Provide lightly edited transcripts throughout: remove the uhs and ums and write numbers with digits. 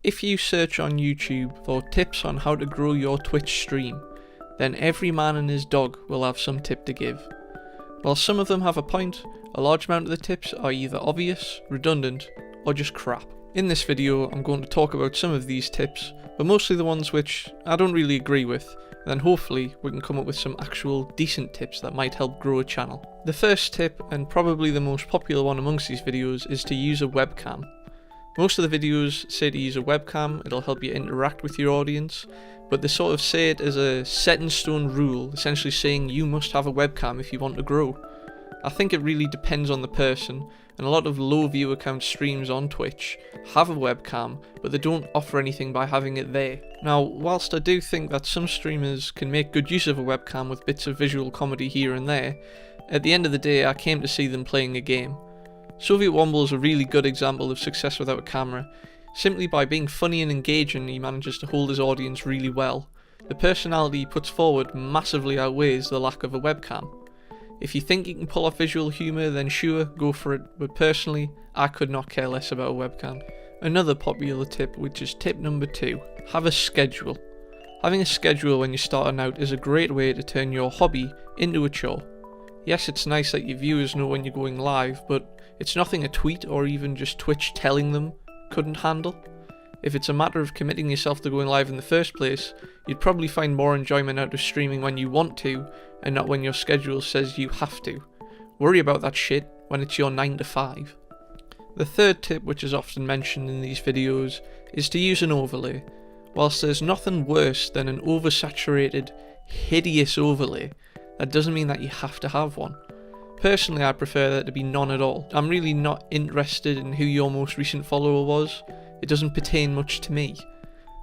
If you search on YouTube for tips on how to grow your Twitch stream, then every man and his dog will have some tip to give. While some of them have a point, a large amount of the tips are either obvious, redundant, or just crap. In this video, I'm going to talk about some of these tips, but mostly the ones which I don't really agree with, and then hopefully we can come up with some actual decent tips that might help grow a channel. The first tip, and probably the most popular one amongst these videos, is to use a webcam. Most of the videos say to use a webcam, it'll help you interact with your audience, but they sort of say it as a set in stone rule, essentially saying you must have a webcam if you want to grow. I think it really depends on the person, and a lot of low viewer count streams on Twitch have a webcam, but they don't offer anything by having it there. Now, whilst I do think that some streamers can make good use of a webcam with bits of visual comedy here and there, at the end of the day I came to see them playing a game. Soviet Womble is a really good example of success without a camera. Simply by being funny and engaging, he manages to hold his audience really well. The personality he puts forward massively outweighs the lack of a webcam. If you think you can pull off visual humour, then sure, go for it, but personally, I could not care less about a webcam. Another popular tip, which is tip number 2, have a schedule. Having a schedule when you're starting out is a great way to turn your hobby into a chore. Yes, it's nice that your viewers know when you're going live, but it's nothing a tweet or even just Twitch telling them couldn't handle. If it's a matter of committing yourself to going live in the first place, you'd probably find more enjoyment out of streaming when you want to, and not when your schedule says you have to. Worry about that shit when it's your 9 to 5. The third tip, which is often mentioned in these videos, is to use an overlay. Whilst there's nothing worse than an oversaturated, hideous overlay, that doesn't mean that you have to have one. Personally, I prefer there to be none at all. I'm really not interested in who your most recent follower was. It doesn't pertain much to me.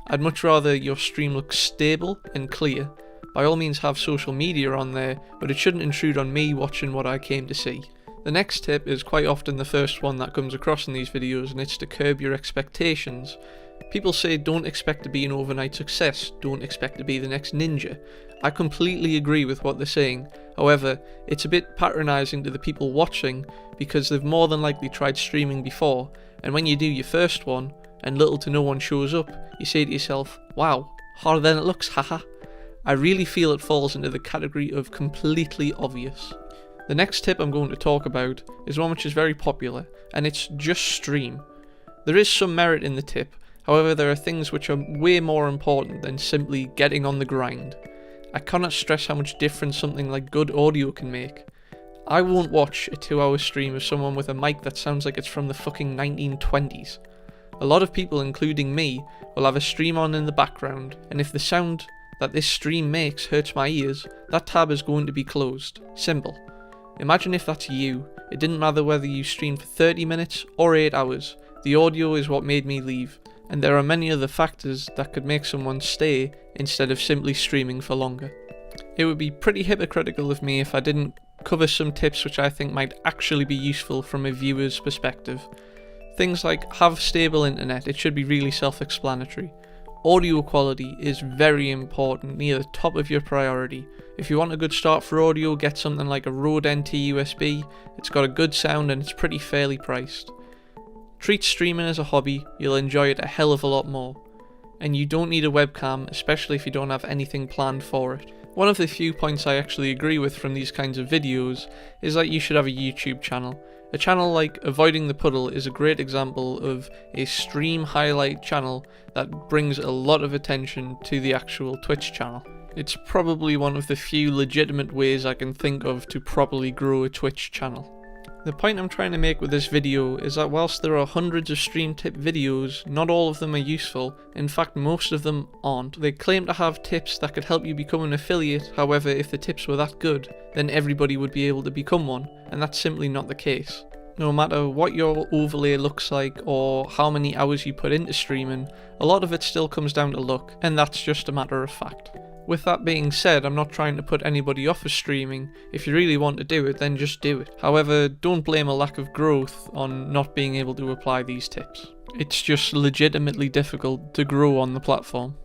I'd much rather your stream look stable and clear. By all means have social media on there, but it shouldn't intrude on me watching what I came to see. The next tip is quite often the first one that comes across in these videos, and it's to curb your expectations. People say don't expect to be an overnight success, don't expect to be the next ninja. I completely agree with what they're saying, however, it's a bit patronising to the people watching because they've more than likely tried streaming before, and when you do your first one, and little to no one shows up, you say to yourself, wow, harder than it looks, haha. I really feel it falls into the category of completely obvious. The next tip I'm going to talk about is one which is very popular, and it's just stream. There is some merit in the tip, however there are things which are way more important than simply getting on the grind. I cannot stress how much difference something like good audio can make. I won't watch a 2-hour stream of someone with a mic that sounds like it's from the fucking 1920s. A lot of people, including me, will have a stream on in the background, and if the sound that this stream makes hurts my ears, that tab is going to be closed. Simple. Imagine if that's you. It didn't matter whether you streamed for 30 minutes or 8 hours. The audio is what made me leave, and there are many other factors that could make someone stay instead of simply streaming for longer. It would be pretty hypocritical of me if I didn't cover some tips which I think might actually be useful from a viewer's perspective. Things like have stable internet, it should be really self-explanatory. Audio quality is very important, near the top of your priority. If you want a good start for audio, get something like a Rode NT USB, it's got a good sound and it's pretty fairly priced. Treat streaming as a hobby, you'll enjoy it a hell of a lot more. And you don't need a webcam, especially if you don't have anything planned for it. One of the few points I actually agree with from these kinds of videos is that you should have a YouTube channel. A channel like Avoiding the Puddle is a great example of a stream highlight channel that brings a lot of attention to the actual Twitch channel. It's probably one of the few legitimate ways I can think of to properly grow a Twitch channel. The point I'm trying to make with this video is that whilst there are hundreds of stream tip videos, not all of them are useful. In fact, most of them aren't. They claim to have tips that could help you become an affiliate, however, if the tips were that good, then everybody would be able to become one, and that's simply not the case. No matter what your overlay looks like or how many hours you put into streaming, a lot of it still comes down to luck, and that's just a matter of fact. With that being said, I'm not trying to put anybody off of streaming. If you really want to do it, then just do it. However, don't blame a lack of growth on not being able to apply these tips. It's just legitimately difficult to grow on the platform.